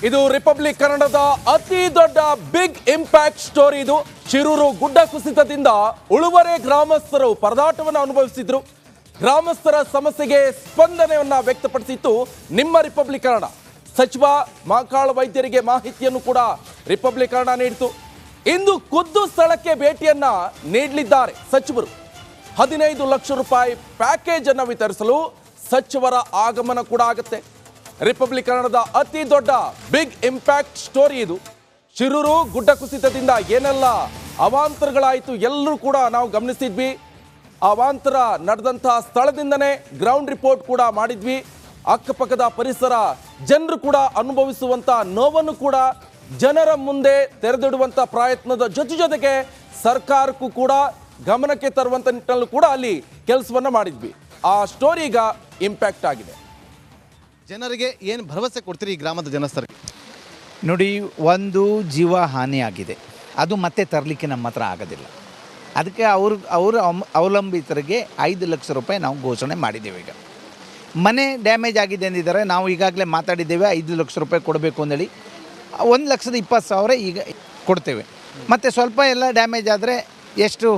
ಇದು ರಿಪಬ್ಲಿಕ್ ಕನ್ನಡದ ಅತಿ ದೊಡ್ಡ ಬಿಗ್ ಇಂಪ್ಯಾಕ್ಟ್ ಸ್ಟೋರಿ. ಇದು ಶಿರೂರು ಗುಡ್ಡ ಕುಸಿತದಿಂದ ಉಳುವರೆ ಗ್ರಾಮಸ್ಥರು ಪರದಾಟವನ್ನು ಅನುಭವಿಸಿದ್ರು. ಗ್ರಾಮಸ್ಥರ ಸಮಸ್ಯೆಗೆ ಸ್ಪಂದನೆಯನ್ನ ವ್ಯಕ್ತಪಡಿಸಿತ್ತು ನಿಮ್ಮ ರಿಪಬ್ಲಿಕ್ ಕನ್ನಡ. ಸಚಿವ ಮಾಕಾಳ ವೈದ್ಯರಿಗೆ ಮಾಹಿತಿಯನ್ನು ಕೂಡ ರಿಪಬ್ಲಿಕ್ ಕನ್ನಡ ನೀಡಿತು. ಇಂದು ಖುದ್ದು ಸ್ಥಳಕ್ಕೆ ಭೇಟಿಯನ್ನ ನೀಡಲಿದ್ದಾರೆ ಸಚಿವರು. 15 ಲಕ್ಷ ರೂಪಾಯಿ ಪ್ಯಾಕೇಜ್ ಅನ್ನು ವಿತರಿಸಲು ಸಚಿವರ ಆಗಮನ ಕೂಡ ಆಗುತ್ತೆ. ರಿಪಬ್ಲಿಕ್ ಕನ್ನಡದ ಅತಿ ದೊಡ್ಡ ಬಿಗ್ ಇಂಪ್ಯಾಕ್ಟ್ ಸ್ಟೋರಿ ಇದು. ಶಿರೂರು ಗುಡ್ಡ ಕುಸಿತದಿಂದ ಏನೆಲ್ಲ ಅವಾಂತರಗಳಾಯಿತು ಎಲ್ಲರೂ ಕೂಡ ನಾವು ಗಮನಿಸಿದ್ವಿ. ಅವಾಂತರ ನಡೆದಂತಹ ಸ್ಥಳದಿಂದನೇ ಗ್ರೌಂಡ್ ರಿಪೋರ್ಟ್ ಕೂಡ ಮಾಡಿದ್ವಿ. ಅಕ್ಕಪಕ್ಕದ ಪರಿಸರ ಜನರು ಕೂಡ ಅನುಭವಿಸುವಂತ ನೋವನ್ನು ಕೂಡ ಜನರ ಮುಂದೆ ತೆರೆದಿಡುವಂತ ಪ್ರಯತ್ನದ ಜೊತೆಗೆ ಸರ್ಕಾರಕ್ಕೂ ಕೂಡ ಗಮನಕ್ಕೆ ತರುವಂತ ನಿಟ್ಟಿನಲ್ಲೂ ಕೂಡ ಅಲ್ಲಿ ಕೆಲಸವನ್ನ ಮಾಡಿದ್ವಿ. ಆ ಸ್ಟೋರಿ ಈಗ ಇಂಪ್ಯಾಕ್ಟ್ ಆಗಿದೆ. ಜನರಿಗೆ ಏನು ಭರವಸೆ ಕೊಡ್ತೀರಿ ಈ ಗ್ರಾಮದ ಜನಸ್ಥರಿಗೆ? ನೋಡಿ, ಒಂದು ಜೀವ ಹಾನಿಯಾಗಿದೆ, ಅದು ಮತ್ತೆ ತರಲಿಕ್ಕೆ ನಮ್ಮ ಹತ್ರ ಆಗೋದಿಲ್ಲ. ಅದಕ್ಕೆ ಅವರ ಅವಲಂಬಿತರಿಗೆ 5 ಲಕ್ಷ ರೂಪಾಯಿ ನಾವು ಘೋಷಣೆ ಮಾಡಿದ್ದೇವೆ. ಈಗ ಮನೆ ಡ್ಯಾಮೇಜ್ ಆಗಿದೆ ಅಂದಿದ್ದಾರೆ, ನಾವು ಈಗಾಗಲೇ ಮಾತಾಡಿದ್ದೇವೆ 5 ಲಕ್ಷ ರೂಪಾಯಿ ಕೊಡಬೇಕು ಅಂದೇಳಿ. 1,20,000 ಈಗ ಕೊಡ್ತೇವೆ. ಮತ್ತು ಸ್ವಲ್ಪ ಎಲ್ಲ ಡ್ಯಾಮೇಜ್ ಆದರೆ ಎಷ್ಟು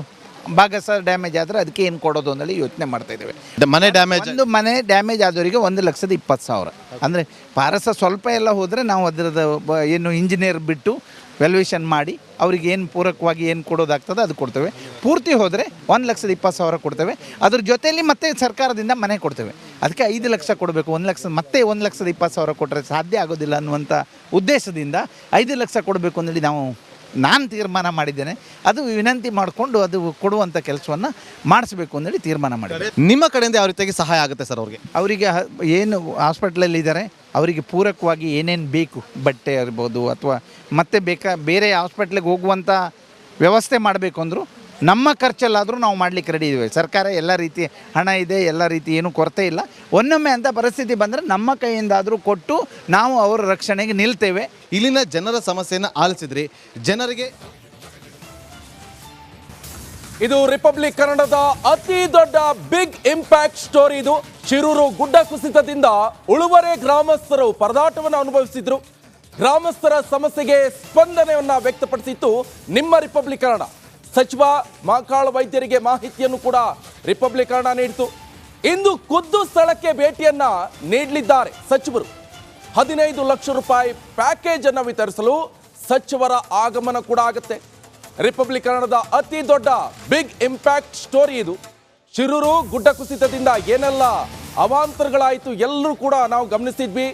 ಭಾಗ ಸರ್ ಡ್ಯಾಮೇಜ್ ಆದರೆ ಅದಕ್ಕೆ ಏನು ಕೊಡೋದು ಅಂದೇಳಿ ಯೋಚನೆ ಮಾಡ್ತಾಯಿದ್ದೇವೆ. ಮನೆ ಡ್ಯಾಮೇಜ್ ಒಂದು ಮನೆ ಡ್ಯಾಮೇಜ್ ಆದವರಿಗೆ 1,20,000. ಅಂದರೆ ಪಾರಸ ಸ್ವಲ್ಪ ಎಲ್ಲ ಹೋದರೆ ನಾವು ಅದರದ್ದು ಏನು ಇಂಜಿನಿಯರ್ ಬಿಟ್ಟು ವ್ಯಾಲ್ಯೂಯೇಷನ್ ಮಾಡಿ ಅವ್ರಿಗೆ ಏನು ಪೂರಕವಾಗಿ ಏನು ಕೊಡೋದಾಗ್ತದೆ ಅದು ಕೊಡ್ತೇವೆ. ಪೂರ್ತಿ ಹೋದರೆ 1,20,000 ಕೊಡ್ತೇವೆ. ಅದ್ರ ಜೊತೆಯಲ್ಲಿ ಮತ್ತೆ ಸರ್ಕಾರದಿಂದ ಮನೆ ಕೊಡ್ತೇವೆ. ಅದಕ್ಕೆ 5 ಲಕ್ಷ ಕೊಡಬೇಕು. 1 ಲಕ್ಷ ಮತ್ತೆ 1,20,000 ಕೊಟ್ಟರೆ ಸಾಧ್ಯ ಆಗೋದಿಲ್ಲ ಅನ್ನುವಂಥ ಉದ್ದೇಶದಿಂದ 5 ಲಕ್ಷ ಕೊಡಬೇಕು ಅಂದೇಳಿ ನಾನು ತೀರ್ಮಾನ ಮಾಡಿದ್ದೇನೆ. ಅದು ವಿನಂತಿ ಮಾಡಿಕೊಂಡು ಅದು ಕೊಡುವಂಥ ಕೆಲಸವನ್ನು ಮಾಡಿಸ್ಬೇಕು ಅಂದೇಳಿ ತೀರ್ಮಾನ ಮಾಡಿದೆ. ನಿಮ್ಮ ಕಡೆಯಿಂದ ಯಾವ ರೀತಿಯಾಗಿ ಸಹಾಯ ಆಗುತ್ತೆ ಸರ್ ಅವ್ರಿಗೆ? ಅವರಿಗೆ ಏನು ಹಾಸ್ಪಿಟ್ಲಲ್ಲಿದ್ದಾರೆ ಅವರಿಗೆ ಪೂರಕವಾಗಿ ಏನೇನು ಬೇಕು, ಬಟ್ಟೆ ಇರ್ಬೋದು ಅಥವಾ ಮತ್ತೆ ಬೇರೆ ಹಾಸ್ಪಿಟ್ಲಿಗೆ ಹೋಗುವಂಥ ವ್ಯವಸ್ಥೆ ಮಾಡಬೇಕು ಅಂದರೂ ನಮ್ಮ ಖರ್ಚಲ್ಲಾದರೂ ನಾವು ಮಾಡಲಿಕ್ಕೆ ರೆಡಿ ಇದ್ದೇವೆ. ಸರ್ಕಾರ ಎಲ್ಲ ರೀತಿ ಹಣ ಇದೆ, ಎಲ್ಲ ರೀತಿ ಏನೂ ಕೊರತೆ ಇಲ್ಲ. ಒನ್ನೊಮ್ಮೆ ಅಂಥ ಪರಿಸ್ಥಿತಿ ಬಂದರೆ ನಮ್ಮ ಕೈಯಿಂದಾದರೂ ಕೊಟ್ಟು ನಾವು ಅವರ ರಕ್ಷಣೆಗೆ ನಿಲ್ತೇವೆ. ಇಲ್ಲಿನ ಜನರ ಸಮಸ್ಯೆಯನ್ನು ಆಲಿಸಿದ್ರಿ. ಜನರಿಗೆ ಇದು ರಿಪಬ್ಲಿಕ್ ಕನ್ನಡದ ಅತಿ ದೊಡ್ಡ ಬಿಗ್ ಇಂಪ್ಯಾಕ್ಟ್ ಸ್ಟೋರಿ. ಇದು ಶಿರೂರು ಗುಡ್ಡ ಕುಸಿತದಿಂದ ಉಳುವರೆ ಗ್ರಾಮಸ್ಥರು ಪರದಾಟವನ್ನು ಅನುಭವಿಸಿದ್ರು. ಗ್ರಾಮಸ್ಥರ ಸಮಸ್ಯೆಗೆ ಸ್ಪಂದನೆಯನ್ನ ವ್ಯಕ್ತಪಡಿಸಿತ್ತು ನಿಮ್ಮ ರಿಪಬ್ಲಿಕ್ ಕನ್ನಡ. ಸಚಿವ ಮಾಕಾಳ ವೈದ್ಯರಿಗೆ ಮಾಹಿತಿಯನ್ನು ಕೂಡ ರಿಪಬ್ಲಿಕ್ ಕನ್ನಡ ನೀಡಿತು. ಇಂದು ಖುದ್ದು ಸ್ಥಳಕ್ಕೆ ಭೇಟಿಯನ್ನ ನೀಡಲಿದ್ದಾರೆ ಸಚಿವರು. 15 ಲಕ್ಷ ರೂಪಾಯಿ ಪ್ಯಾಕೇಜ್ ಅನ್ನು ವಿತರಿಸಲು ಸಚಿವರ ಆಗಮನ ಕೂಡ ಆಗುತ್ತೆ. ರಿಪಬ್ಲಿಕ್ ಕನ್ನಡದ ಅತಿ ದೊಡ್ಡ ಬಿಗ್ ಇಂಪ್ಯಾಕ್ಟ್ ಸ್ಟೋರಿ ಇದು. ಶಿರೂರು ಗುಡ್ಡ ಕುಸಿತದಿಂದ ಏನೆಲ್ಲ ಅವಾಂತರಗಳಾಯಿತು ಎಲ್ಲರೂ ಕೂಡ ನಾವು ಗಮನಿಸಿದ್ವಿ.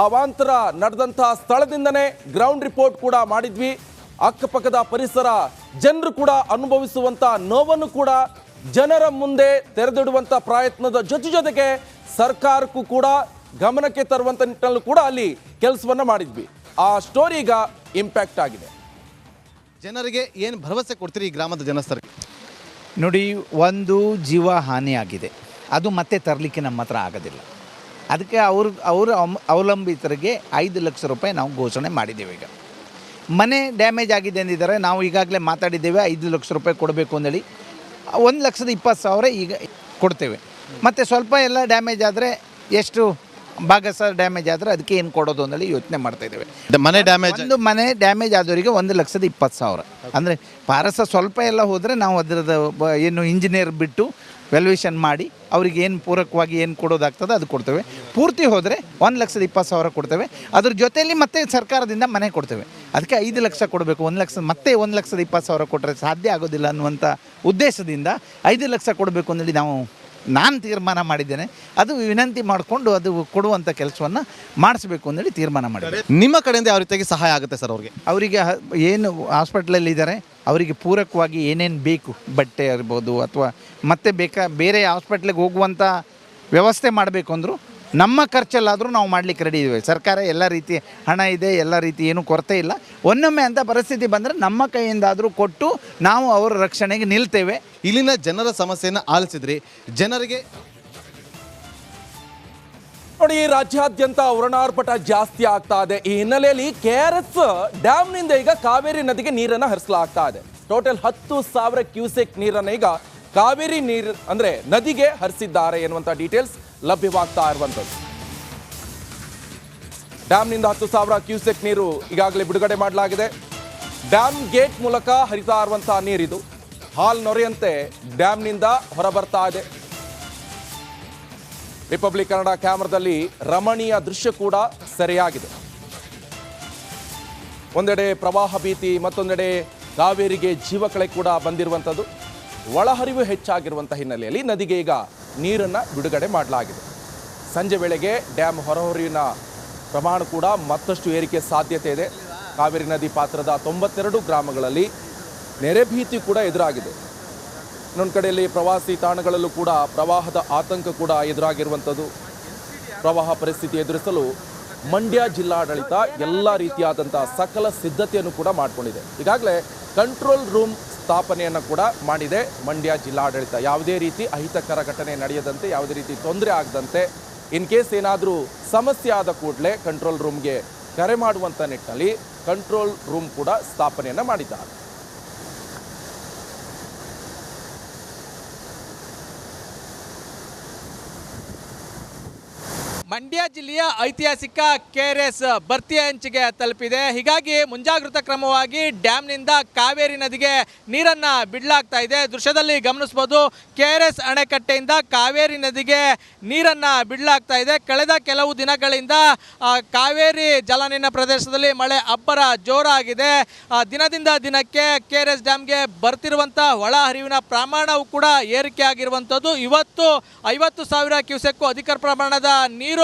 ಅವಾಂತರ ನಡೆದಂತಹ ಸ್ಥಳದಿಂದನೇ ಗ್ರೌಂಡ್ ರಿಪೋರ್ಟ್ ಕೂಡ ಮಾಡಿದ್ವಿ. ಅಕ್ಕಪಕ್ಕದ ಪರಿಸರ ಜನರು ಕೂಡ ಅನುಭವಿಸುವಂತ ನೋವನ್ನು ಕೂಡ ಜನರ ಮುಂದೆ ತೆರೆದಿಡುವಂತ ಪ್ರಯತ್ನದ ಜೊತೆಗೆ ಸರ್ಕಾರಕ್ಕೂ ಕೂಡ ಗಮನಕ್ಕೆ ತರುವಂತ ನಿಟ್ಟಿನಲ್ಲೂ ಕೂಡ ಅಲ್ಲಿ ಕೆಲಸವನ್ನ ಮಾಡಿದ್ವಿ. ಆ ಸ್ಟೋರಿ ಈಗ ಇಂಪ್ಯಾಕ್ಟ್ ಆಗಿದೆ. ಜನರಿಗೆ ಏನು ಭರವಸೆ ಕೊಡ್ತೀರಿ ಈ ಗ್ರಾಮದ ಜನಸ್ಥರಿಗೆ? ನೋಡಿ, ಒಂದು ಜೀವ ಹಾನಿಯಾಗಿದೆ, ಅದು ಮತ್ತೆ ತರಲಿಕ್ಕೆ ನಮ್ಮ ಹತ್ರ ಆಗೋದಿಲ್ಲ. ಅದಕ್ಕೆ ಅವರ ಅವಲಂಬಿತರಿಗೆ 5 ಲಕ್ಷ ರೂಪಾಯಿ ನಾವು ಘೋಷಣೆ ಮಾಡಿದ್ದೇವೆ. ಈಗ ಮನೆ ಡ್ಯಾಮೇಜ್ ಆಗಿದೆ ಅಂದಿದ್ದಾರೆ, ನಾವು ಈಗಾಗಲೇ ಮಾತಾಡಿದ್ದೇವೆ 5 ಲಕ್ಷ ರೂಪಾಯಿ ಕೊಡಬೇಕು ಅಂದೇಳಿ. 1,20,000 ಈಗ ಕೊಡ್ತೇವೆ. ಮತ್ತು ಸ್ವಲ್ಪ ಎಲ್ಲ ಡ್ಯಾಮೇಜ್ ಆದರೆ ಎಷ್ಟು ಭಾಗ ಸರ್ ಡ್ಯಾಮೇಜ್ ಆದರೆ ಅದಕ್ಕೆ ಏನು ಕೊಡೋದು ಅಂದೇಳಿ ಯೋಚನೆ ಮಾಡ್ತಾಯಿದ್ದೇವೆ. ಮನೆ ಡ್ಯಾಮೇಜ್ ಒಂದು ಮನೆ ಡ್ಯಾಮೇಜ್ ಆದವರಿಗೆ 1,20,000. ಅಂದರೆ ಪಾರಸ ಸ್ವಲ್ಪ ಎಲ್ಲ ಹೋದರೆ ನಾವು ಅದರದ್ದು ಏನು ಇಂಜಿನಿಯರ್ ಬಿಟ್ಟು ವ್ಯಾಲ್ಯೂಯೇಷನ್ ಮಾಡಿ ಅವ್ರಿಗೆ ಏನು ಪೂರಕವಾಗಿ ಏನು ಕೊಡೋದಾಗ್ತದೆ ಅದು ಕೊಡ್ತೇವೆ. ಪೂರ್ತಿ ಹೋದರೆ 1,20,000 ಕೊಡ್ತೇವೆ. ಅದ್ರ ಜೊತೆಯಲ್ಲಿ ಮತ್ತೆ ಸರ್ಕಾರದಿಂದ ಮನೆ ಕೊಡ್ತೇವೆ. ಅದಕ್ಕೆ 5 ಲಕ್ಷ ಕೊಡಬೇಕು. 1 ಲಕ್ಷ ಮತ್ತೆ 1,20,000 ಕೊಟ್ಟರೆ ಸಾಧ್ಯ ಆಗೋದಿಲ್ಲ ಅನ್ನುವಂಥ ಉದ್ದೇಶದಿಂದ 5 ಲಕ್ಷ ಕೊಡಬೇಕು ಅಂದೇಳಿ ನಾನು ತೀರ್ಮಾನ ಮಾಡಿದ್ದೇನೆ. ಅದು ವಿನಂತಿ ಮಾಡಿಕೊಂಡು ಅದು ಕೊಡುವಂಥ ಕೆಲಸವನ್ನು ಮಾಡಿಸ್ಬೇಕು ಅಂದೇಳಿ ತೀರ್ಮಾನ ಮಾಡಿದೆ. ನಿಮ್ಮ ಕಡೆಯಿಂದ ಯಾವ ರೀತಿಯಾಗಿ ಸಹಾಯ ಆಗುತ್ತೆ ಸರ್ ಅವ್ರಿಗೆ? ಅವರಿಗೆ ಏನು ಹಾಸ್ಪಿಟ್ಲಲ್ಲಿದ್ದಾರೆ ಅವರಿಗೆ ಪೂರಕವಾಗಿ ಏನೇನು ಬೇಕು, ಬಟ್ಟೆ ಇರ್ಬೋದು ಅಥವಾ ಮತ್ತೆ ಬೇರೆ ಹಾಸ್ಪಿಟ್ಲಿಗೆ ಹೋಗುವಂಥ ವ್ಯವಸ್ಥೆ ಮಾಡಬೇಕು ಅಂದರೂ ನಮ್ಮ ಖರ್ಚಲ್ಲಾದರೂ ನಾವು ಮಾಡಲಿಕ್ಕೆ ರೆಡಿ ಇದ್ದೇವೆ. ಸರ್ಕಾರ ಎಲ್ಲ ರೀತಿ ಹಣ ಇದೆ, ಎಲ್ಲ ರೀತಿ ಏನೂ ಕೊರತೆ ಇಲ್ಲ. ಒನ್ನೊಮ್ಮೆ ಅಂಥ ಪರಿಸ್ಥಿತಿ ಬಂದರೆ ನಮ್ಮ ಕೈಯಿಂದಾದರೂ ಕೊಟ್ಟು ನಾವು ಅವರ ರಕ್ಷಣೆಗೆ ನಿಲ್ತೇವೆ. ಇಲ್ಲಿನ ಜನರ ಸಮಸ್ಯೆಯನ್ನು ಆಲಿಸಿದ್ರಿ. ಜನರಿಗೆ ನೋಡಿ, ರಾಜ್ಯಾದ್ಯಂತ ವರ್ಣಾರ್ಭಟ ಜಾಸ್ತಿ ಆಗ್ತಾ ಇದೆ. ಈ ಹಿನ್ನೆಲೆಯಲ್ಲಿ KRS ಡ್ಯಾಮ್ನಿಂದ ಈಗ ಕಾವೇರಿ ನದಿಗೆ ನೀರನ್ನು ಹರಿಸಲಾಗ್ತಾ ಇದೆ. ಟೋಟಲ್ 10,000 ಕ್ಯೂಸೆಕ್ ನೀರನ್ನು ಈಗ ಕಾವೇರಿ ನೀರು ಅಂದ್ರೆ ನದಿಗೆ ಹರಿಸಿದ್ದಾರೆ ಎನ್ನುವಂತ ಡೀಟೇಲ್ಸ್ ಲಭ್ಯವಾಗ್ತಾ ಇರುವಂತದ್ದು. ಡ್ಯಾಮ್ನಿಂದ 10,000 ಕ್ಯೂಸೆಕ್ ನೀರು ಈಗಾಗಲೇ ಬಿಡುಗಡೆ ಮಾಡಲಾಗಿದೆ. ಡ್ಯಾಮ್ ಗೇಟ್ ಮೂಲಕ ಹರಿತಾ ಇರುವಂತಹ ನೀರಿದು ಹಾಲ್ ನೊರೆಯಂತೆ ಡ್ಯಾಮ್ನಿಂದ ಹೊರಬರ್ತಾ ಇದೆ. ರಿಪಬ್ಲಿಕ್ ಕನ್ನಡ ಕ್ಯಾಮರಾದಲ್ಲಿ ರಮಣೀಯ ದೃಶ್ಯ ಕೂಡ ಸೆರೆಯಾಗಿದೆ. ಒಂದೆಡೆ ಪ್ರವಾಹ ಭೀತಿ, ಮತ್ತೊಂದೆಡೆ ಕಾವೇರಿಗೆ ಜೀವಕಳೆ ಕೂಡ ಬಂದಿರುವಂಥದ್ದು. ಒಳಹರಿವು ಹೆಚ್ಚಾಗಿರುವಂಥ ಹಿನ್ನೆಲೆಯಲ್ಲಿ ನದಿಗೆ ಈಗ ನೀರನ್ನು ಬಿಡುಗಡೆ ಮಾಡಲಾಗಿದೆ. ಸಂಜೆ ವೇಳೆಗೆ ಡ್ಯಾಮ್ ಹೊರಹರಿವಿನ ಪ್ರಮಾಣ ಕೂಡ ಮತ್ತಷ್ಟು ಏರಿಕೆ ಸಾಧ್ಯತೆ ಇದೆ. ಕಾವೇರಿ ನದಿ ಪಾತ್ರದ 92 ಗ್ರಾಮಗಳಲ್ಲಿ ನೆರೆ ಭೀತಿ ಕೂಡ ಎದುರಾಗಿದೆ. ಇನ್ನೊಂದು ಕಡೆಯಲ್ಲಿ ಪ್ರವಾಸಿ ತಾಣಗಳಲ್ಲೂ ಕೂಡ ಪ್ರವಾಹದ ಆತಂಕ ಕೂಡ ಎದುರಾಗಿರುವಂಥದ್ದು. ಪ್ರವಾಹ ಪರಿಸ್ಥಿತಿ ಎದುರಿಸಲು ಮಂಡ್ಯ ಜಿಲ್ಲಾಡಳಿತ ಎಲ್ಲ ರೀತಿಯಾದಂಥ ಸಕಲ ಸಿದ್ಧತೆಯನ್ನು ಕೂಡ ಮಾಡಿಕೊಂಡಿದೆ. ಈಗಾಗಲೇ ಕಂಟ್ರೋಲ್ ರೂಮ್ ಸ್ಥಾಪನೆಯನ್ನು ಕೂಡ ಮಾಡಿದೆ ಮಂಡ್ಯ ಜಿಲ್ಲಾಡಳಿತ. ಯಾವುದೇ ರೀತಿ ಅಹಿತಕರ ಘಟನೆ ನಡೆಯದಂತೆ, ಯಾವುದೇ ರೀತಿ ತೊಂದರೆ ಆಗದಂತೆ, ಇನ್ ಕೇಸ್ ಏನಾದರೂ ಸಮಸ್ಯೆ ಆದ ಕೂಡಲೇ ಕಂಟ್ರೋಲ್ ರೂಮ್ಗೆ ಕರೆ ಮಾಡುವಂಥ ನಿಟ್ಟಿನಲ್ಲಿ ಕಂಟ್ರೋಲ್ ರೂಮ್ ಕೂಡ ಸ್ಥಾಪನೆಯನ್ನು ಮಾಡಿದ್ದಾರೆ. ಮಂಡ್ಯ ಜಿಲ್ಲೆಯ ಐತಿಹಾಸಿಕ KRS ಭರ್ತಿ ಅಂಚಿಗೆ ತಲುಪಿದೆ. ಹೀಗಾಗಿ ಮುಂಜಾಗ್ರತಾ ಕ್ರಮವಾಗಿ ಡ್ಯಾಮ್ನಿಂದ ಕಾವೇರಿ ನದಿಗೆ ನೀರನ್ನು ಬಿಡಲಾಗ್ತಾ ಇದೆ. ದೃಶ್ಯದಲ್ಲಿ ಗಮನಿಸಬಹುದು, KRS ಅಣೆಕಟ್ಟೆಯಿಂದ ಕಾವೇರಿ ನದಿಗೆ ನೀರನ್ನು ಬಿಡಲಾಗ್ತಾ ಇದೆ. ಕಳೆದ ಕೆಲವು ದಿನಗಳಿಂದ ಕಾವೇರಿ ಜಲಾನಯನ ಪ್ರದೇಶದಲ್ಲಿ ಮಳೆ ಅಬ್ಬರ ಜೋರಾಗಿದೆ. ದಿನದಿಂದ ದಿನಕ್ಕೆ KRS ಡ್ಯಾಮ್ಗೆ ಬರ್ತಿರುವಂಥ ಒಳಹರಿವಿನ ಪ್ರಮಾಣವು ಕೂಡ ಏರಿಕೆ ಆಗಿರುವಂಥದ್ದು. ಇವತ್ತು 50,000 ಕ್ಯೂಸೆಕ್ಕು ಅಧಿಕ ಪ್ರಮಾಣದ ನೀರು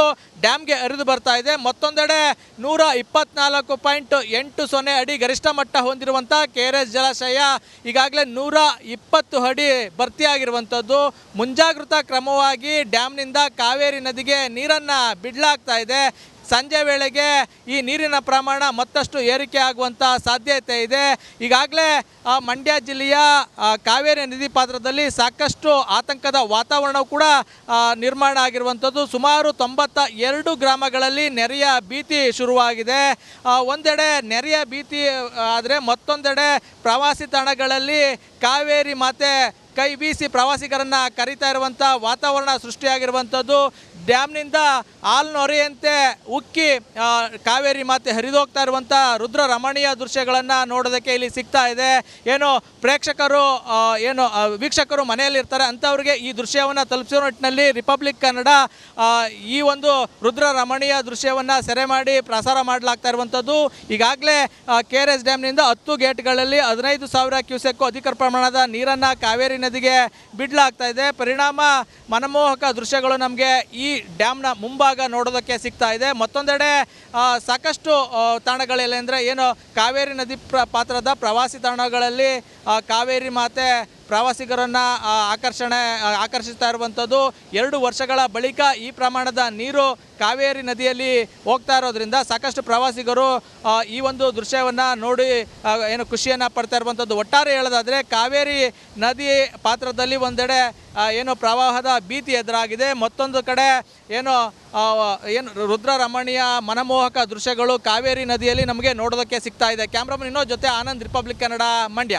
ಡ್ಯಾಮ್ಗೆ ಹರಿದು ಬರ್ತಾ ಇದೆ. ಮತ್ತೊಂದೆಡೆ 124.80 ಅಡಿ ಗರಿಷ್ಠ ಮಟ್ಟ ಹೊಂದಿರುವಂಥ KRS ಜಲಾಶಯ ಈಗಾಗಲೇ 120 ಅಡಿ ಭರ್ತಿಯಾಗಿರುವಂಥದ್ದು. ಮುಂಜಾಗ್ರತಾ ಕ್ರಮವಾಗಿ ಡ್ಯಾಮ್ನಿಂದ ಕಾವೇರಿ ನದಿಗೆ ನೀರನ್ನು ಬಿಡಲಾಗ್ತಾ ಇದೆ. ಸಂಜೆ ವೇಳೆಗೆ ಈ ನೀರಿನ ಪ್ರಮಾಣ ಮತ್ತಷ್ಟು ಏರಿಕೆ ಆಗುವಂಥ ಸಾಧ್ಯತೆ ಇದೆ. ಈಗಾಗಲೇ ಮಂಡ್ಯ ಜಿಲ್ಲೆಯ ಕಾವೇರಿ ನದಿ ಪಾತ್ರದಲ್ಲಿ ಸಾಕಷ್ಟು ಆತಂಕದ ವಾತಾವರಣವು ಕೂಡ ನಿರ್ಮಾಣ ಆಗಿರುವಂಥದ್ದು. ಸುಮಾರು 92 ಗ್ರಾಮಗಳಲ್ಲಿ ನೆರೆಯ ಭೀತಿ ಶುರುವಾಗಿದೆ. ಒಂದೆಡೆ ನೆರೆಯ ಭೀತಿ ಆದರೆ ಮತ್ತೊಂದೆಡೆ ಪ್ರವಾಸಿ ತಾಣಗಳಲ್ಲಿ ಕಾವೇರಿ ಮಾತೆ ಕೈ ಬೀಸಿ ಪ್ರವಾಸಿಗರನ್ನು ಕರೀತಾ ಇರುವಂಥ ವಾತಾವರಣ ಸೃಷ್ಟಿಯಾಗಿರುವಂಥದ್ದು. ಡ್ಯಾಮ್ನಿಂದ ಹಾಲ್ ನೊರೆಯಂತೆ ಉಕ್ಕಿ ಕಾವೇರಿ ಮಾತೆ ಹರಿದೋಗ್ತಾ ಇರುವಂಥ ರುದ್ರ ರಮಣೀಯ ದೃಶ್ಯಗಳನ್ನು ನೋಡೋದಕ್ಕೆ ಇಲ್ಲಿ ಸಿಗ್ತಾ ಇದೆ. ಏನು ಪ್ರೇಕ್ಷಕರು ವೀಕ್ಷಕರು ಮನೆಯಲ್ಲಿರ್ತಾರೆ ಅಂಥವ್ರಿಗೆ ಈ ದೃಶ್ಯವನ್ನು ತಲುಪಿಸೋ ನಿಟ್ಟಿನಲ್ಲಿ ರಿಪಬ್ಲಿಕ್ ಕನ್ನಡ ಈ ಒಂದು ರುದ್ರ ರಮಣೀಯ ದೃಶ್ಯವನ್ನು ಸೆರೆ ಮಾಡಿ ಪ್ರಸಾರ ಮಾಡಲಾಗ್ತಾ ಇರುವಂಥದ್ದು. ಈಗಾಗಲೇ KRS ಡ್ಯಾಮ್ನಿಂದ 10 ಗೇಟ್ಗಳಲ್ಲಿ 15,000 ಕ್ಯೂಸೆಕ್ಕು ಅಧಿಕ ಪ್ರಮಾಣದ ನೀರನ್ನು ಕಾವೇರಿ ನದಿಗೆ ಬಿಡಲಾಗ್ತಾ ಇದೆ. ಪರಿಣಾಮ ಮನಮೋಹಕ ದೃಶ್ಯಗಳು ನಮಗೆ ಈ ಡ್ಯಾಮ್ನ ಮುಂಭಾಗ ನೋಡೋದಕ್ಕೆ ಸಿಗ್ತಾ ಇದೆ. ಮತ್ತೊಂದೆಡೆ ಸಾಕಷ್ಟು ತಾಣಗಳಲ್ಲಿ ಅಂದರೆ ಏನು ಕಾವೇರಿ ನದಿ ಪಾತ್ರದ ಪ್ರವಾಸಿ ತಾಣಗಳಲ್ಲಿ ಕಾವೇರಿ ಮಾತೆ ಪ್ರವಾಸಿಗರನ್ನು ಆಕರ್ಷಿಸ್ತಾ ಇರುವಂಥದ್ದು. 2 ವರ್ಷಗಳ ಬಳಿಕ ಈ ಪ್ರಮಾಣದ ನೀರು ಕಾವೇರಿ ನದಿಯಲ್ಲಿ ಹೋಗ್ತಾ ಇರೋದ್ರಿಂದ ಸಾಕಷ್ಟು ಪ್ರವಾಸಿಗರು ಈ ಒಂದು ದೃಶ್ಯವನ್ನು ನೋಡಿ ಏನು ಖುಷಿಯನ್ನು ಪಡ್ತಾ ಇರುವಂಥದ್ದು. ಒಟ್ಟಾರೆ ಹೇಳೋದಾದರೆ ಕಾವೇರಿ ನದಿ ಪಾತ್ರದಲ್ಲಿ ಒಂದೆಡೆ ಏನು ಪ್ರವಾಹದ ಭೀತಿ ಎದುರಾಗಿದೆ, ಮತ್ತೊಂದು ಕಡೆ ಏನು ರುದ್ರ ರಮಣೀಯ ಮನಮೋಹಕ ದೃಶ್ಯಗಳು ಕಾವೇರಿ ನದಿಯಲ್ಲಿ ನಮಗೆ ನೋಡೋದಕ್ಕೆ ಸಿಗ್ತಾ ಇದೆ. ಕ್ಯಾಮ್ರಾಮನ್ ಇನ್ನೋ ಜೊತೆ ಆನಂದ್, ರಿಪಬ್ಲಿಕ್ ಕನ್ನಡ, ಮಂಡ್ಯ.